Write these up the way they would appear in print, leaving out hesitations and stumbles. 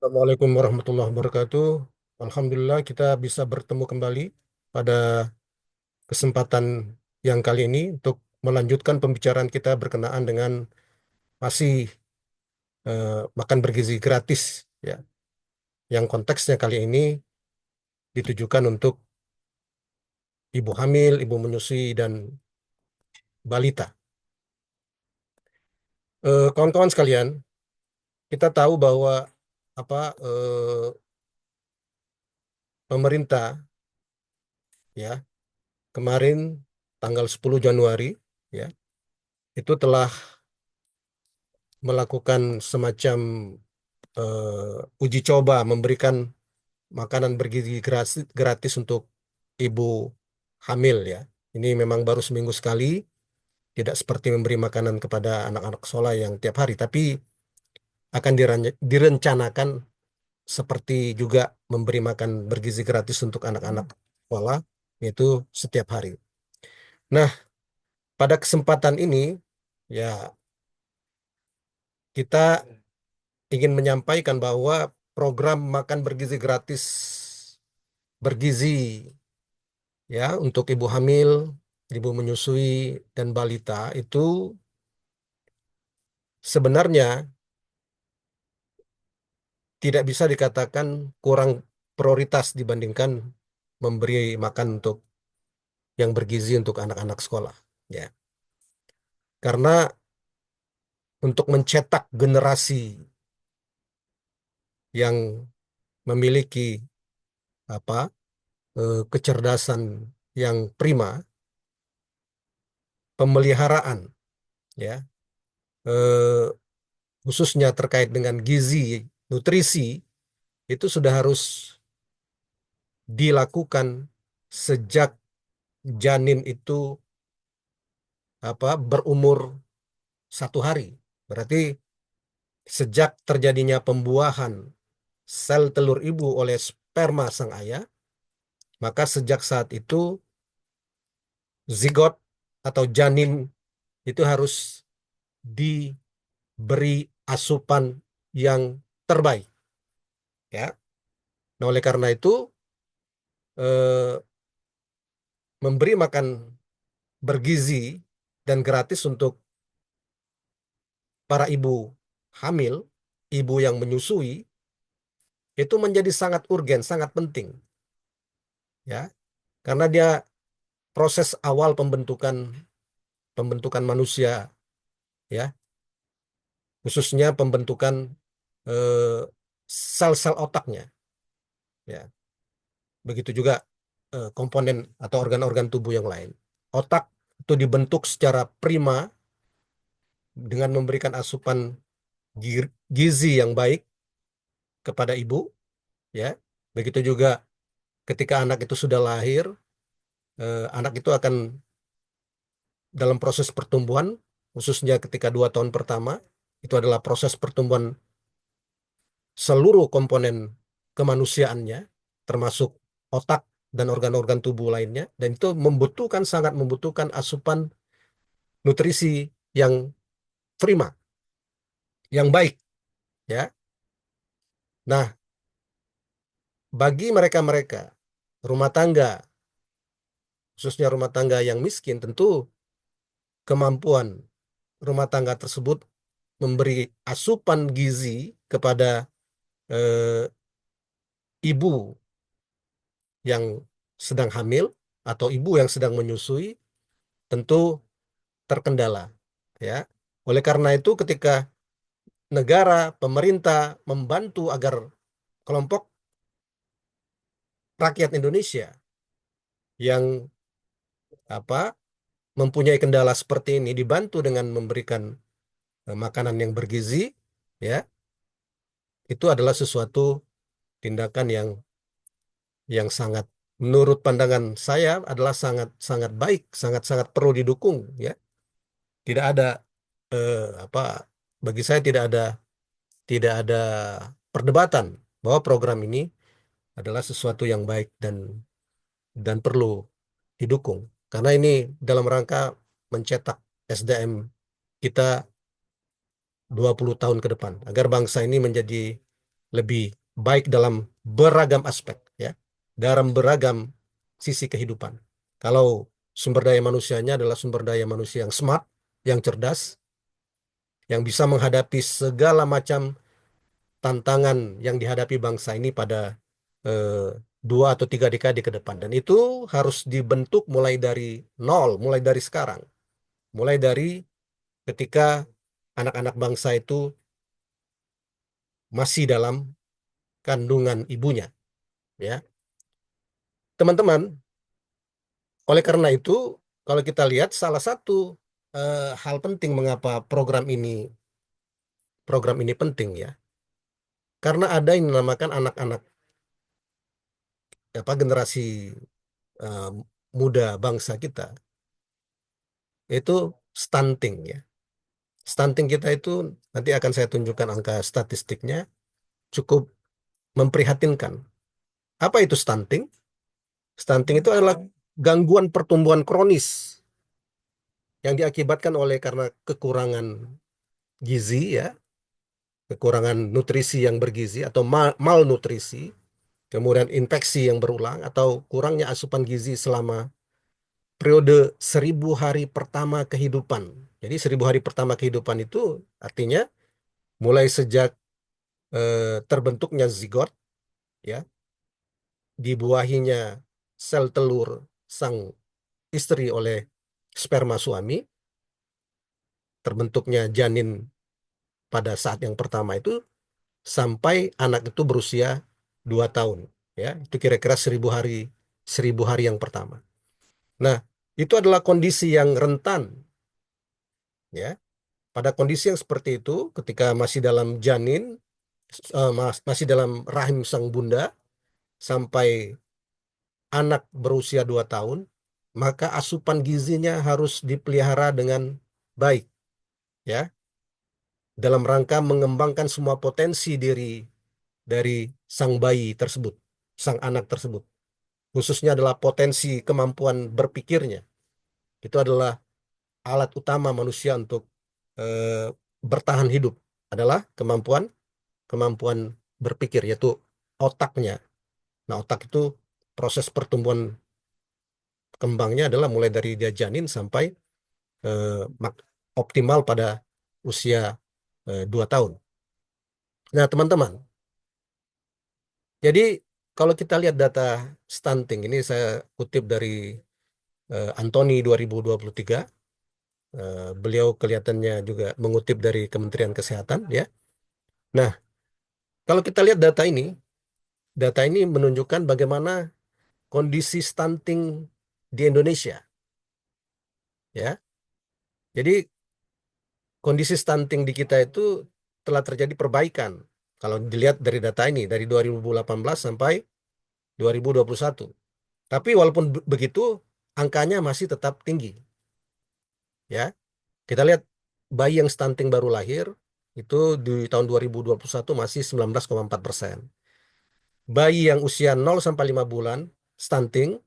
Assalamualaikum warahmatullahi wabarakatuh. Alhamdulillah kita bisa bertemu kembali pada kesempatan yang kali ini untuk melanjutkan pembicaraan kita berkenaan dengan masih makan bergizi gratis, ya. Yang konteksnya kali ini ditujukan untuk ibu hamil, ibu menyusui dan balita. Kawan-kawan sekalian, kita tahu bahwa apa pemerintah, ya, kemarin tanggal 10 Januari, ya, itu telah melakukan semacam uji coba memberikan makanan bergizi gratis untuk ibu hamil, ya. Ini memang baru seminggu sekali, tidak seperti memberi makanan kepada anak-anak sekolah yang tiap hari, tapi akan direncanakan seperti juga memberi makan bergizi gratis untuk anak-anak sekolah, yaitu setiap hari. Nah, pada kesempatan ini, ya, kita ingin menyampaikan bahwa program makan bergizi gratis bergizi, ya, untuk ibu hamil, ibu menyusui dan balita itu sebenarnya tidak bisa dikatakan kurang prioritas dibandingkan memberi makan untuk yang bergizi untuk anak-anak sekolah, ya. Karena untuk mencetak generasi yang memiliki apa kecerdasan yang prima, pemeliharaan, ya, eh, khususnya terkait dengan gizi, nutrisi, itu sudah harus dilakukan sejak janin itu berumur 1 hari. Berarti sejak terjadinya pembuahan sel telur ibu oleh sperma sang ayah, maka sejak saat itu zigot atau janin itu harus diberi asupan yang terbaik, ya. Nah, oleh karena itu eh, memberi makan bergizi dan gratis untuk para ibu hamil, ibu yang menyusui, itu menjadi sangat urgen, sangat penting, ya, karena dia proses awal pembentukan pembentukan manusia, ya, khususnya pembentukan eh, sel-sel otaknya, ya. Begitu juga komponen atau organ-organ tubuh yang lain. Otak itu dibentuk secara prima dengan memberikan asupan gizi yang baik kepada ibu, ya. Begitu juga ketika anak itu sudah lahir, anak itu akan dalam proses pertumbuhan, khususnya ketika 2 tahun pertama, itu adalah proses pertumbuhan seluruh komponen kemanusiaannya, termasuk otak dan organ-organ tubuh lainnya, dan itu sangat membutuhkan asupan nutrisi yang prima, yang baik, ya. Nah, bagi mereka-mereka rumah tangga, khususnya rumah tangga yang miskin, tentu kemampuan rumah tangga tersebut memberi asupan gizi kepada eh, ibu yang sedang hamil atau ibu yang sedang menyusui tentu terkendala, ya. Oleh karena itu ketika negara, pemerintah membantu agar kelompok rakyat Indonesia yang apa mempunyai kendala seperti ini dibantu dengan memberikan makanan yang bergizi, ya, itu adalah sesuatu tindakan yang sangat, menurut pandangan saya, adalah sangat sangat baik, sangat sangat perlu didukung, ya. Tidak ada eh, apa bagi saya tidak ada perdebatan bahwa program ini adalah sesuatu yang baik dan perlu didukung. Karena ini dalam rangka mencetak SDM kita 20 tahun ke depan agar bangsa ini menjadi lebih baik dalam beragam aspek, ya, dalam beragam sisi kehidupan. Kalau sumber daya manusianya adalah sumber daya manusia yang smart, yang cerdas, yang bisa menghadapi segala macam tantangan yang dihadapi bangsa ini pada eh, 2 atau 3 dekade ke depan. Dan itu harus dibentuk mulai dari nol, mulai dari sekarang, mulai dari ketika anak-anak bangsa itu masih dalam kandungan ibunya, ya. Teman-teman, oleh karena itu, kalau kita lihat salah satu hal penting mengapa program ini penting, ya. Karena ada yang dinamakan anak-anak, apa, generasi eh, muda bangsa kita itu stunting, ya. Stunting kita itu, nanti akan saya tunjukkan angka statistiknya, cukup memprihatinkan. Apa itu stunting? Stunting itu adalah gangguan pertumbuhan kronis yang diakibatkan oleh karena kekurangan gizi, ya, kekurangan nutrisi yang bergizi atau malnutrisi, kemudian infeksi yang berulang atau kurangnya asupan gizi selama periode 1.000 hari pertama kehidupan. Jadi 1.000 hari pertama kehidupan itu artinya mulai sejak terbentuknya zigot, ya, dibuahinya sel telur sang istri oleh sperma suami, terbentuknya janin pada saat yang pertama itu sampai anak itu berusia 2 tahun, ya, itu kira-kira 1.000 hari yang pertama. Nah, itu adalah kondisi yang rentan, ya. Pada kondisi yang seperti itu, ketika masih dalam janin, masih dalam rahim sang bunda sampai anak berusia 2 tahun, maka asupan gizinya harus dipelihara dengan baik, ya, dalam rangka mengembangkan semua potensi diri dari sang bayi tersebut, sang anak tersebut. Khususnya adalah potensi kemampuan berpikirnya. Itu adalah alat utama manusia untuk eh, bertahan hidup, adalah kemampuan kemampuan berpikir, yaitu otaknya. Nah, otak itu proses pertumbuhan kembangnya adalah mulai dari dia janin sampai eh, optimal pada usia 2 tahun. Nah, teman-teman, jadi kalau kita lihat data stunting ini, saya kutip dari Anthony 2023. Beliau kelihatannya juga mengutip dari Kementerian Kesehatan, ya. Nah, kalau kita lihat data ini menunjukkan bagaimana kondisi stunting di Indonesia, ya. Jadi kondisi stunting di kita itu telah terjadi perbaikan. Kalau dilihat dari data ini dari 2018 sampai 2021. Tapi walaupun begitu, angkanya masih tetap tinggi, ya. Kita lihat bayi yang stunting baru lahir itu di tahun 2021 masih 19,4%. Bayi yang usia 0 sampai 5 bulan stunting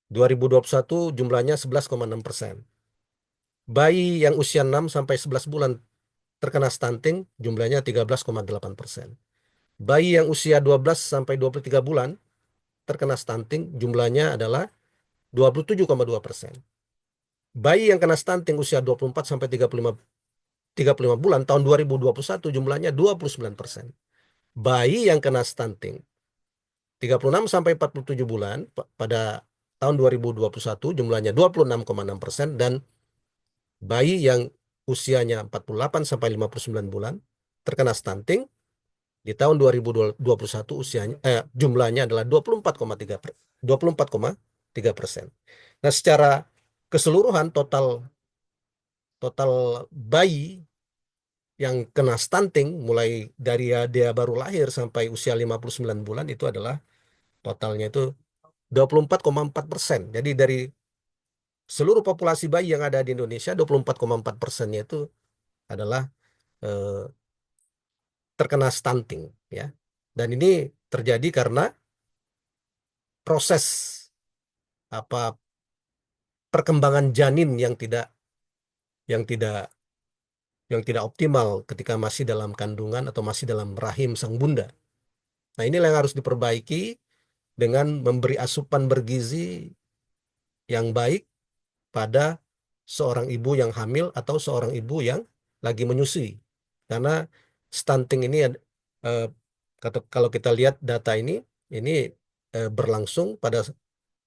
2021 jumlahnya 11,6%. Bayi yang usia 6 sampai 11 bulan terkena stunting jumlahnya 13,8%. Bayi yang usia 12 sampai 23 bulan terkena stunting jumlahnya adalah 27,2%. Bayi yang kena stunting usia 24 sampai 35 bulan tahun 2021 jumlahnya 29%. Bayi yang kena stunting 36 sampai 47 bulan pada tahun 2021 jumlahnya 26,6%, dan bayi yang usianya 48 sampai 59 bulan terkena stunting di tahun 2021 jumlahnya adalah 24,3%. Nah, secara keseluruhan total total bayi yang kena stunting mulai dari dia baru lahir sampai usia 59 bulan itu adalah totalnya itu 24,4%. Jadi dari seluruh populasi bayi yang ada di Indonesia, 24,4%-nya itu adalah eh, terkena stunting, ya. Dan ini terjadi karena proses, apa, perkembangan janin yang tidak yang tidak optimal ketika masih dalam kandungan atau masih dalam rahim sang bunda. Nah, inilah yang harus diperbaiki dengan memberi asupan bergizi yang baik pada seorang ibu yang hamil atau seorang ibu yang lagi menyusui. Karena stunting ini eh, kalau kita lihat data ini berlangsung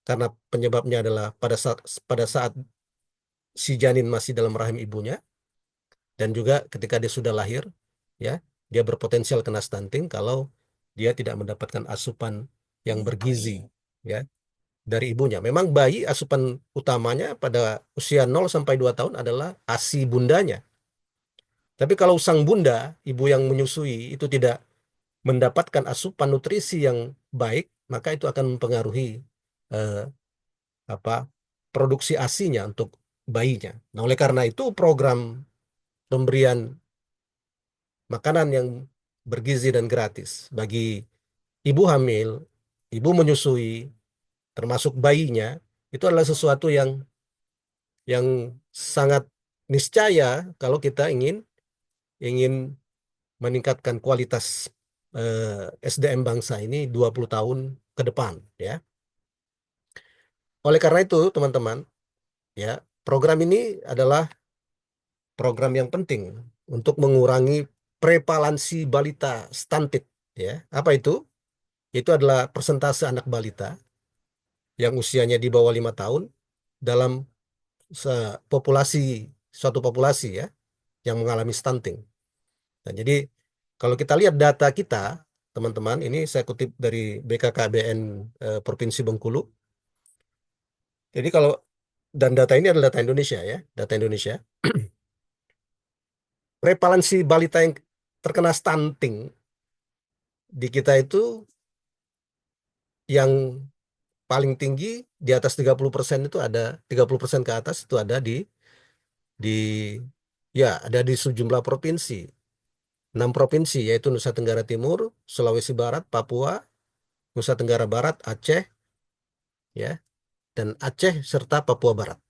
karena penyebabnya adalah pada saat si janin masih dalam rahim ibunya dan juga ketika dia sudah lahir, ya, dia berpotensial kena stunting kalau dia tidak mendapatkan asupan yang bergizi, ya, dari ibunya. Memang bayi asupan utamanya pada usia 0 sampai 2 tahun adalah ASI bundanya. Tapi kalau sang bunda, ibu yang menyusui itu tidak mendapatkan asupan nutrisi yang baik, maka itu akan mempengaruhi eh, apa produksi ASINya untuk bayinya. Nah, oleh karena itu program pemberian makanan yang bergizi dan gratis bagi ibu hamil, ibu menyusui, termasuk bayinya, itu adalah sesuatu yang sangat niscaya kalau kita ingin ingin meningkatkan kualitas SDM bangsa ini 20 tahun ke depan, ya. Oleh karena itu, teman-teman, ya, program ini adalah program yang penting untuk mengurangi prevalensi balita stunted, ya. Apa itu? Itu adalah persentase anak balita yang usianya di bawah 5 tahun dalam populasi suatu populasi, ya, yang mengalami stunting. Nah, jadi kalau kita lihat data kita, teman-teman, ini saya kutip dari BKKBN Provinsi Bengkulu. Jadi kalau dan data ini adalah data Indonesia, ya, data Indonesia. Prevalensi balita yang terkena stunting di kita itu yang paling tinggi di atas 30% itu ada 30% ke atas itu ada di ya ada di sejumlah provinsi. 6 provinsi yaitu Nusa Tenggara Timur, Sulawesi Barat, Papua, Nusa Tenggara Barat, Aceh, ya, dan Aceh serta Papua Barat.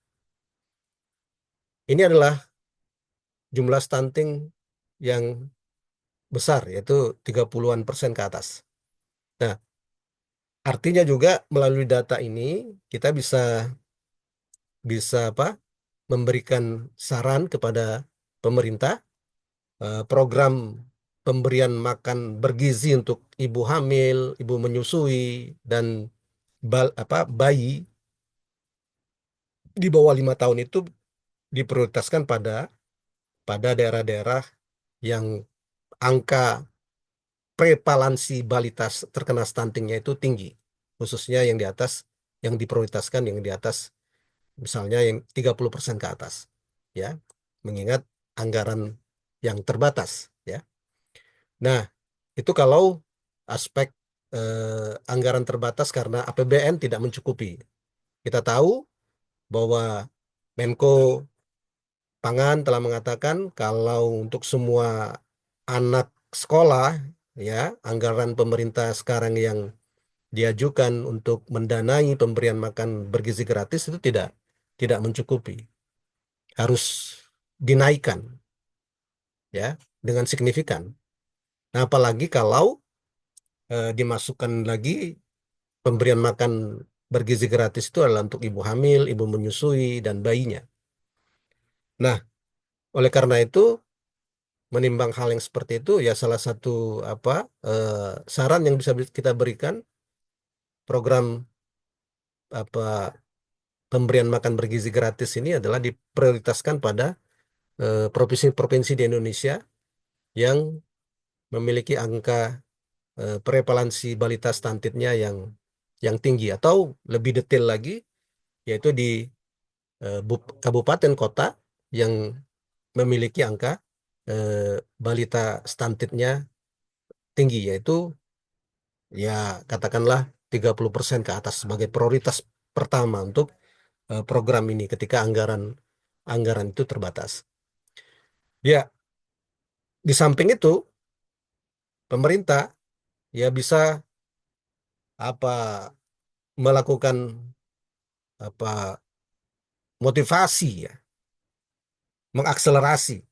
Ini adalah jumlah stunting yang besar, yaitu 30-an% ke atas. Nah, artinya juga melalui data ini kita bisa bisa apa? Memberikan saran kepada pemerintah, program pemberian makan bergizi untuk ibu hamil, ibu menyusui, dan bayi di bawah 5 tahun itu diprioritaskan pada pada daerah-daerah yang angka prevalensi balita terkena stuntingnya itu tinggi, khususnya yang diprioritaskan yang di atas, misalnya yang 30% ke atas, ya, mengingat anggaran yang terbatas, ya. Nah, itu kalau aspek anggaran terbatas karena APBN tidak mencukupi. Kita tahu bahwa Menko Pangan telah mengatakan kalau untuk semua anak sekolah, ya, anggaran pemerintah sekarang yang diajukan untuk mendanai pemberian makan bergizi gratis itu tidak mencukupi. Harus dinaikkan, ya, dengan signifikan. Nah, apalagi kalau dimasukkan lagi pemberian makan bergizi gratis itu adalah untuk ibu hamil, ibu menyusui, dan bayinya. Nah, oleh karena itu, menimbang hal yang seperti itu, ya salah satu apa eh, saran yang bisa kita berikan, program apa pemberian makan bergizi gratis ini adalah diprioritaskan pada provinsi-provinsi di Indonesia yang memiliki angka prevalensi balita stuntingnya yang tinggi, atau lebih detail lagi yaitu di kabupaten kota yang memiliki angka eh, balita stuntingnya tinggi, yaitu ya katakanlah 30% ke atas sebagai prioritas pertama untuk program ini ketika anggaran anggaran itu terbatas. Ya, di samping itu pemerintah ya bisa apa melakukan apa motivasi, ya, mengakselerasi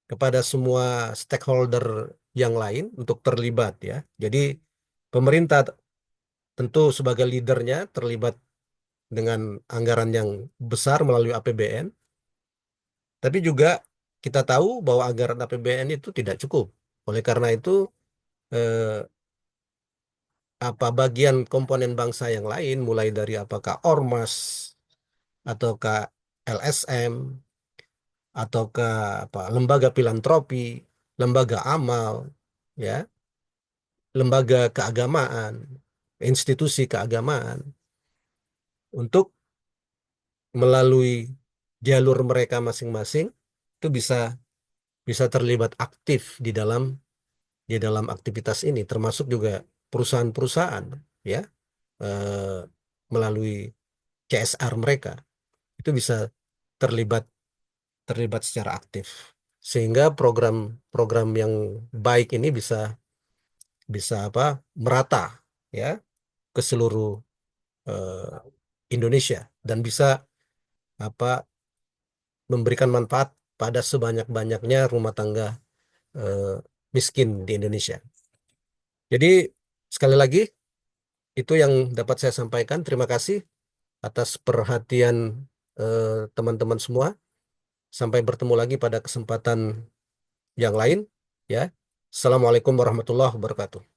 kepada semua stakeholder yang lain untuk terlibat ya. Jadi pemerintah tentu sebagai leadernya terlibat dengan anggaran yang besar melalui APBN, tapi juga kita tahu bahwa anggaran APBN itu tidak cukup. Oleh karena itu, eh, apa bagian komponen bangsa yang lain, mulai dari apakah ormas ataukah LSM ataukah apa lembaga filantropi, lembaga amal, ya, lembaga keagamaan, institusi keagamaan untuk melalui jalur mereka masing-masing itu bisa bisa terlibat aktif di dalam aktivitas ini, termasuk juga perusahaan-perusahaan, ya, eh, melalui CSR mereka itu bisa terlibat terlibat secara aktif, sehingga program-program yang baik ini bisa bisa apa merata ya ke seluruh Indonesia dan bisa apa memberikan manfaat pada sebanyak-banyaknya rumah tangga eh, miskin di Indonesia. Jadi sekali lagi itu yang dapat saya sampaikan. Terima kasih atas perhatian teman-teman semua. Sampai bertemu lagi pada kesempatan yang lain ya. Assalamualaikum warahmatullahi wabarakatuh.